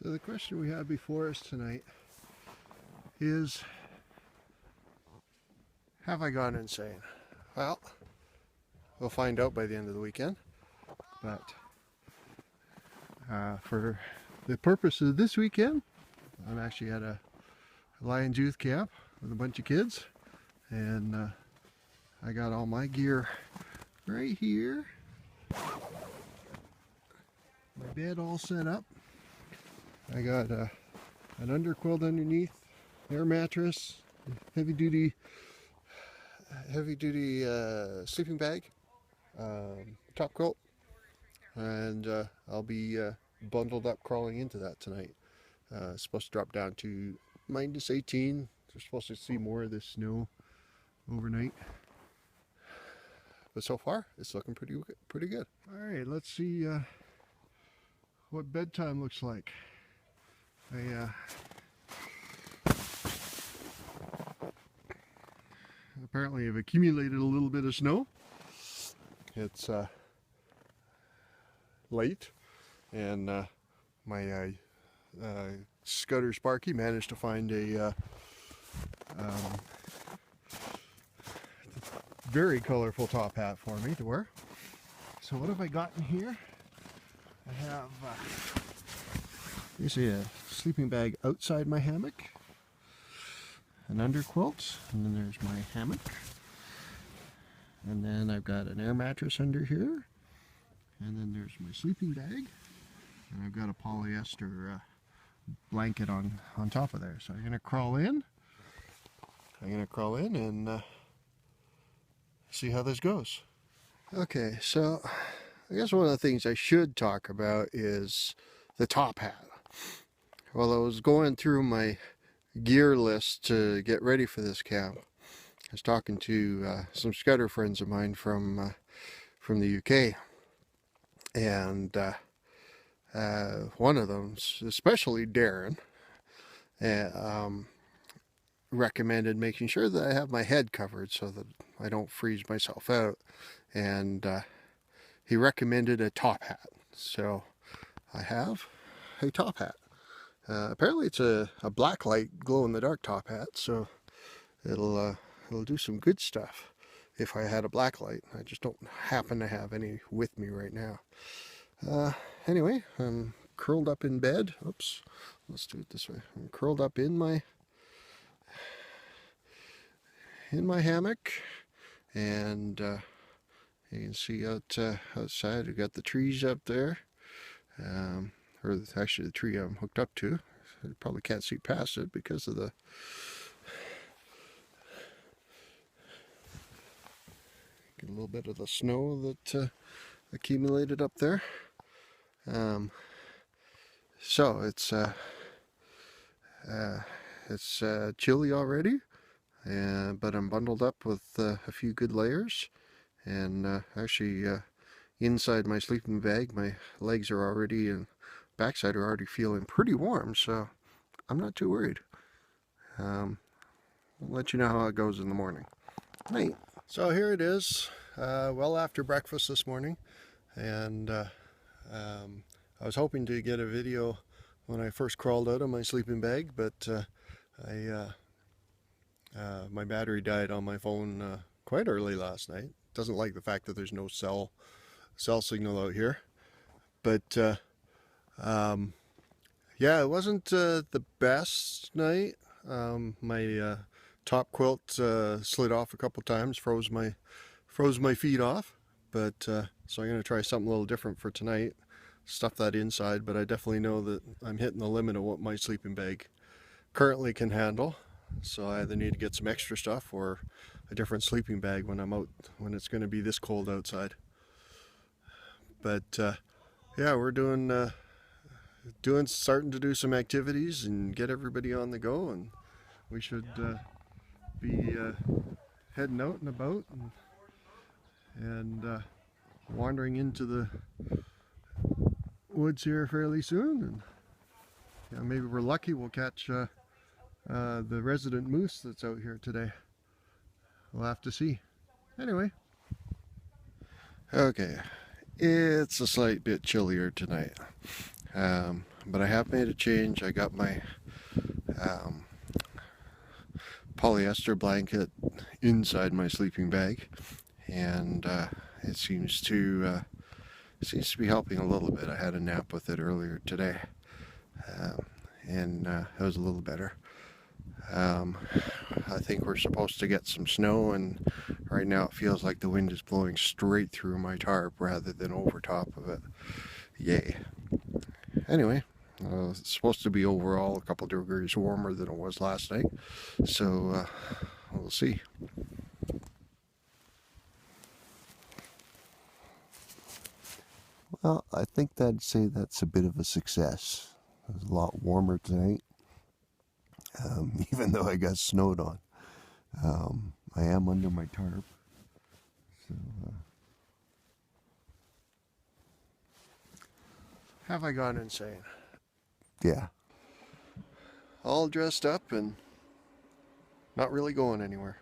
So the question we have before us tonight is, have I gone insane? Well, we'll find out by the end of the weekend. But for the purpose of this weekend, I'm actually at a Lions youth camp with a bunch of kids, and I got all my gear right here. My bed all set up. I got an underquilt underneath, air mattress, heavy duty sleeping bag, top quilt, and I'll be bundled up crawling into that tonight. It's supposed to drop down to -18. We're supposed to see more of this snow overnight, but so far it's looking pretty good. All right, let's see what bedtime looks like. I apparently have accumulated a little bit of snow. It's late, and my Scudder Sparky managed to find a very colorful top hat for me to wear. So what have I got in here? I have you see a sleeping bag outside my hammock, an underquilt, and then there's my hammock, and then I've got an air mattress under here, and then there's my sleeping bag, and I've got a polyester blanket on top of there. So I'm gonna crawl in and see how this goes. Okay, so I guess one of the things I should talk about is the top hat. While I was going through my gear list to get ready for this camp, I was talking to some Scudder friends of mine from the UK, and one of them, especially Darren, recommended making sure that I have my head covered so that I don't freeze myself out, and he recommended a top hat. So I have a top hat. Apparently it's a black light glow-in-the-dark top hat, so it'll do some good stuff if I had a black light. I just don't happen to have any with me right now. Anyway, I'm curled up in bed. Oops, let's do it this way. I'm curled up in my hammock, and you can see outside we've got the trees up there, or actually the tree I'm hooked up to. You probably can't see past it because of the get a little bit of the snow that accumulated up there. So it's chilly already, but I'm bundled up with a few good layers, and actually inside my sleeping bag my legs are already and backside are already feeling pretty warm, so I'm not too worried. I'll let you know how it goes in the morning. Right. So here it is, well after breakfast this morning, and I was hoping to get a video when I first crawled out of my sleeping bag, but my battery died on my phone quite early last night. Doesn't like the fact that there's no cell signal out here, but yeah, it wasn't the best night. My top quilt slid off a couple times, froze my feet off, but so I'm going to try something a little different for tonight. Stuff that inside, but I definitely know that I'm hitting the limit of what my sleeping bag currently can handle, so I either need to get some extra stuff or a different sleeping bag when I'm out, when it's going to be this cold outside. But yeah, we're starting to do some activities and get everybody on the go, and we should be heading out and about and wandering into the woods here fairly soon, and yeah, maybe we're lucky we'll catch the resident moose that's out here today. We'll have to see. Anyway, okay, it's a slight bit chillier tonight. But I have made a change. I got my um, polyester blanket inside my sleeping bag, and it seems to be helping a little bit. I had a nap with it earlier today, and it was a little better. Um, I think we're supposed to get some snow, and right now it feels like the wind is blowing straight through my tarp rather than over top of it. Yay. Anyway, it's supposed to be overall a couple degrees warmer than it was last night, so we'll see. Well, I think I'd say that's a bit of a success. It was a lot warmer tonight, even though I got snowed on. I am under my tarp, so Have I gone insane? yeah. All dressed up and not really going anywhere.